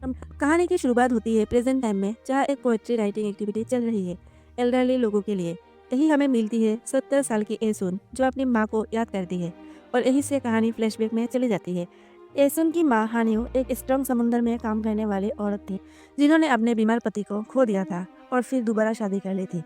कहानी की शुरुआत होती है प्रेजेंट टाइम में, जहाँ एक पोएट्री राइटिंग एक्टिविटी चल रही है एल्डरली लोगों के लिए। यही हमें मिलती है 70 साल की एसुन, जो अपनी माँ को याद करती है, और यही से कहानी फ्लैशबैक में चली जाती है। एसुन की माँ हानियो एक स्ट्रॉन्ग समुंदर में काम करने वाली औरत थी, जिन्होंने अपने बीमार पति को खो दिया था और फिर दोबारा शादी कर ली थी।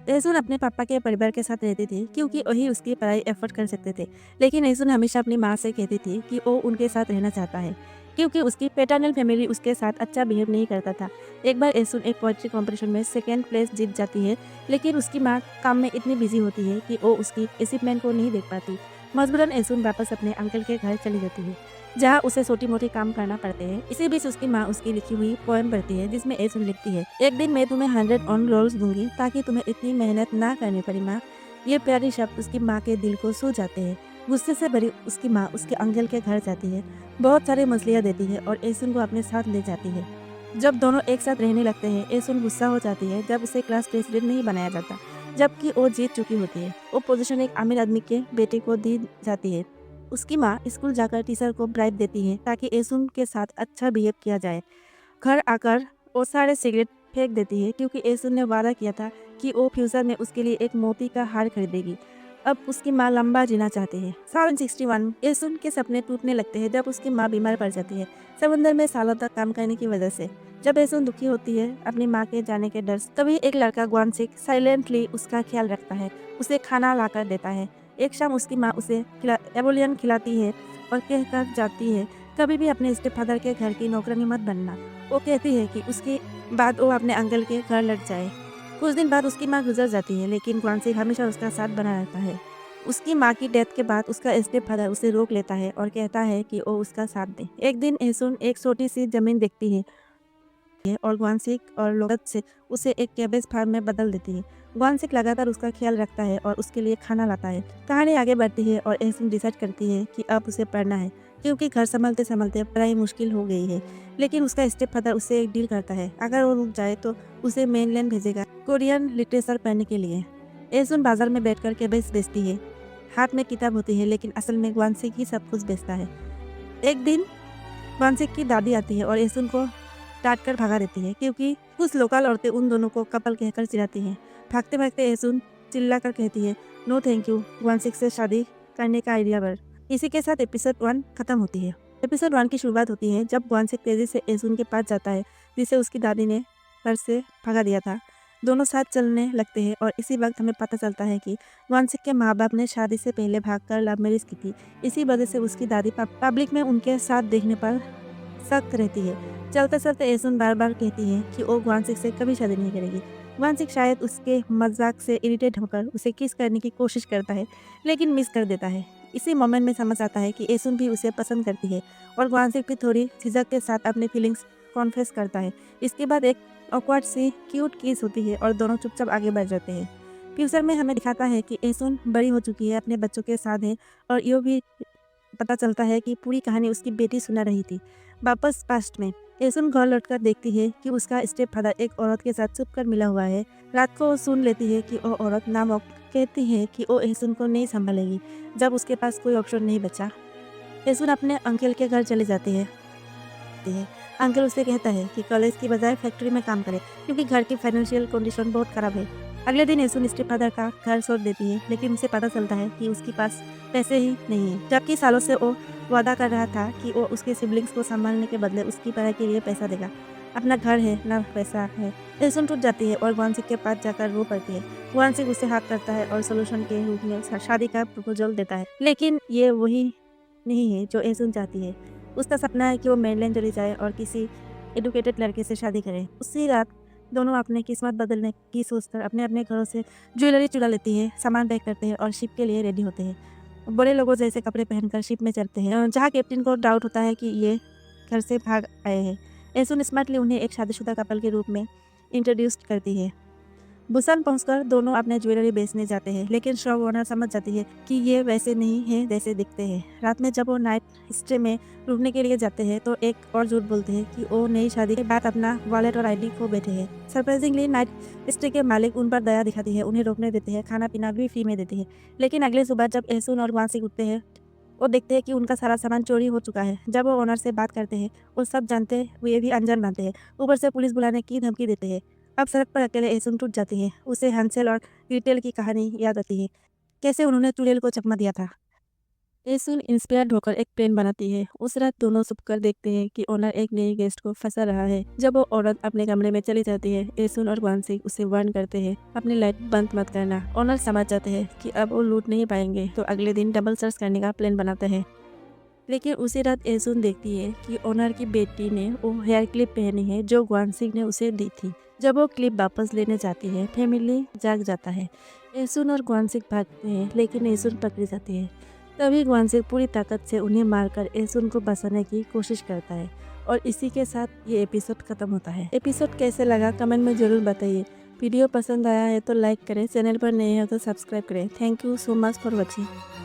एसुन अपने पापा के परिवार के साथ रहती थी, क्योंकि वही उसकी पढ़ाई एफर्ट कर सकते थे। लेकिन एसुन हमेशा अपनी माँ से कहती थी कि वो उनके साथ रहना चाहता है, क्योंकि उसकी पैटर्नल फैमिली उसके साथ अच्छा बिहेव नहीं करता था। एक बार एसुन एक पोएट्री कॉम्पिटिशन में सेकेंड प्लेस जीत जाती है, लेकिन उसकी माँ काम में इतनी बिजी होती है कि वो उसकी अचीवमेंट को नहीं देख पाती। मजबूरन एसुन वापस अपने अंकल के घर चली जाती है, जहाँ उसे छोटी मोटी काम करना पड़ते हैं। इसी बीच उसकी माँ उसकी लिखी हुई पोएम पढ़ती है, जिसमें एसुन लिखती है, एक दिन मैं तुम्हें 100 ऑन रोल्स दूंगी ताकि तुम्हें इतनी मेहनत ना करनी पड़ी माँ। ये प्यारी शब्द उसकी माँ के दिल को छू जाते हैं। गुस्से से भरी उसकी माँ उसके अंकल के घर जाती है, बहुत सारे मछलियाँ देती है और एसुन को अपने साथ ले जाती है। जब दोनों एक साथ रहने लगते हैं, एसुन गुस्सा हो जाती है जब उसे क्लास प्रेसिडेंट नहीं बनाया जाता, जबकि वो जीत चुकी होती है। वो पोजीशन एक अमीर आदमी के बेटे को दी जाती है। उसकी माँ स्कूल जाकर टीचर को ब्राइब देती है ताकि एसुन के साथ अच्छा बिहेव किया जाए। घर आकर वो सारे सिगरेट फेंक देती है, क्योंकि एसुन ने वादा किया था कि वो फ्यूचर में उसके लिए एक मोती का हार खरीदेगी। अब उसकी माँ लंबा जीना चाहती है। साल 61 एसुन के सपने टूटने लगते हैं जब उसकी माँ बीमार पड़ जाती है, समुद्र में सालों तक काम करने की वजह से। जब एसुन दुखी होती है अपनी माँ के जाने के डर से, तभी एक लड़का ग्वानसिक साइलेंटली उसका ख्याल रखता है, उसे खाना लाकर देता है। एक शाम उसकी माँ उसे एबोलियन खिलाती है और कहकर जाती है, कभी भी अपने स्टेप फादर के घर की नौकरानी मत बनना। वो कहती है कि उसके बाद वो अपने अंकल के घर लौट जाए। कुछ दिन बाद उसकी माँ गुजर जाती है, लेकिन ग्वानसिक हमेशा उसका साथ बना रहता है। उसकी माँ की डेथ के बाद उसका स्टेप फादर उसे रोक लेता है और कहता है कि वो उसका साथ दे। एक दिन एसुन एक छोटी सी जमीन देखती है और ग्वानसिक और लोगत से उसे एक कैबेज फार्म में बदल देती है। ग्वानसिक लगातार उसका ख्याल रखता है और उसके लिए खाना लाता है। कहानी आगे बढ़ती है और एसुन डिसाइड करती है कि अब उसे पढ़ना है, क्योंकि घर संभालते संभालते पढ़ाई मुश्किल हो गई है। लेकिन उसका स्टेप फादर उससे एक डील करता है, अगर वो रुक जाए तो उसे मेनलैंड भेजेगा कोरियन लिटरेचर पढ़ने के लिए। एसुन बाजार में बैठकर कैबेज बेचती है, हाथ में किताब होती है, लेकिन असल में ग्वानसिक ही सब कुछ बेचता है। एक दिन ग्वानसिक की दादी आती है और एसुन को डांट कर भगा देती है, क्योंकि कुछ लोकल औरतें उन दोनों को कपल कहकर चिढ़ाती हैं। भागते भागते एसुन चिल्ला कर कहती है, नो थैंक यू ग्वानसिक से शादी करने का आइडिया पर। इसी के साथ एपिसोड 1 खत्म होती है। एपिसोड 1 की शुरुआत होती है जब ग्वानसिक तेजी से एसुन के पास जाता है, जिसे उसकी दादी ने घर से भगा दिया था। दोनों साथ चलने लगते हैं और इसी वक्त हमें पता चलता है कि ग्वानसिक के माँ बाप ने शादी से पहले भागकर लव मैरिज की थी। इसी वजह से उसकी दादी पब्लिक में उनके साथ देखने पर सख्त रहती है। चलते चलते एसुन बार बार कहती है कि वो ग्वानसिक से कभी शादी नहीं करेगी। ग्वानसिक शायद उसके मजाक से इरिटेट होकर उसे किस करने की कोशिश करता है, लेकिन मिस कर देता है। इसी मोमेंट में समझ आता है कि एसुन भी उसे पसंद करती है, और ग्वानसिक भी थोड़ी झिझक के साथ अपनी फीलिंग्स कॉन्फेस करता है। इसके बाद एक ऑकवर्ड सी क्यूट किस होती है और दोनों चुपचाप आगे बढ़ जाते हैं। फ्यूचर में हमें दिखाता है कि एसुन बड़ी हो चुकी है, अपने बच्चों के साथ है, और यो भी पता चलता है कि पूरी कहानी उसकी बेटी सुना रही थी। वापस पास्ट में एसुन घर लौटकर देखती है कि उसका स्टेप फादर एक औरत के साथ छुप कर मिला हुआ है। रात को वो सुन लेती है कि वो औरत नामक कहती है कि वो एसुन को नहीं संभालेगी। जब उसके पास कोई ऑप्शन नहीं बचा, एसुन अपने अंकल के घर चली जाती है। अंकल उसे कहता है कि कॉलेज की बजाय फैक्ट्री में काम करे, क्योंकि घर की फाइनेंशियल कंडीशन बहुत खराब है। अगले दिन एसुन स्टेप फादर का घर छोड़ देती है, लेकिन उसे पता चलता है कि उसके पास पैसे ही नहीं है, जबकि सालों से वो वादा कर रहा था कि वो उसके सिबलिंग्स को संभालने के बदले उसकी पढ़ाई के लिए पैसा देगा। अपना घर है ना पैसा है। एसुन टूट जाती है और ग्वानसिक के पास जाकर रो पड़ती है। ग्वानसिक उसे हाथ करता है और सोल्यूशन के रूप में शादी का प्रपोजल देता है, लेकिन ये वही नहीं है जो एसुन चाहती है। उसका सपना है कि वो मेनलैंड चली जाए और किसी एडुकेटेड लड़के से शादी करे। उसी रात दोनों अपने किस्मत बदलने की सोचकर अपने अपने घरों से ज्वेलरी चुरा लेती है, सामान पैक करते हैं और शिप के लिए रेडी होते हैं। बड़े लोगों जैसे कपड़े पहनकर शिप में चलते हैं, जहाँ कैप्टन को डाउट होता है कि ये घर से भाग आए हैं। एसुन स्मार्टली उन्हें एक शादीशुदा कपल के रूप में इंट्रोड्यूस करती है। बुसान पहुंचकर दोनों अपने ज्वेलरी बेचने जाते हैं, लेकिन शॉप ओनर समझ जाती है कि ये वैसे नहीं है जैसे दिखते हैं। रात में जब वो नाइट स्टे में रुकने के लिए जाते हैं, तो एक और झूठ बोलते हैं कि वो नई शादी के बाद अपना वॉलेट और आईडी खो बैठे हैं। सरप्राइजिंगली नाइट स्टे के मालिक उन पर दया दिखाती है, उन्हें रोकने देते हैं, खाना पीना भी फ्री में देते हैं। लेकिन अगले सुबह जब एसुन और ग्वानसिक उठते हैं, वो देखते हैं कि उनका सारा सामान चोरी हो चुका है। जब वो ओनर से बात करते हैं, वो सब जानते हुए भी अनजान मानते हैं। ऊपर से पुलिस बुलाने की धमकी देते हैं। अब सड़क पर अकेले एसुन टूट जाती है। उसे हंसेल और ग्रीटेल की कहानी याद आती है, कैसे उन्होंने चुड़ैल को चकमा दिया था। एसुन इंस्पायर्ड होकर एक प्लान बनाती है। उस रात दोनों छुपकर देखते हैं कि ओनर एक नई गेस्ट को फंसा रहा है। जब वो औरत अपने कमरे में चली जाती है, एसुन और ग्वानसिक उसे वार्न करते हैं, अपनी लाइट बंद मत करना। ओनर समझ जाते हैं कि अब वो लूट नहीं पाएंगे, तो अगले दिन डबल सर्च करने का प्लान बनाते हैं। लेकिन उसी रात एसुन देखती है कि ओनर की बेटी ने वो हेयर क्लिप पहनी है जो ग्वानसिक ने उसे दी थी। जब वो क्लिप वापस लेने जाती है, फैमिली जाग जाता है। एसुन और ग्वानसिक भागते हैं, लेकिन एसुन पकड़ी जाती है। तभी ग्वानसिक पूरी ताकत से उन्हें मारकर एसुन को बचाने की कोशिश करता है। और इसी के साथ ये एपिसोड खत्म होता है। एपिसोड कैसे लगा कमेंट में ज़रूर बताइए। वीडियो पसंद आया है तो लाइक करें, चैनल पर नए हैं तो सब्सक्राइब करें। Thank you so much for watching.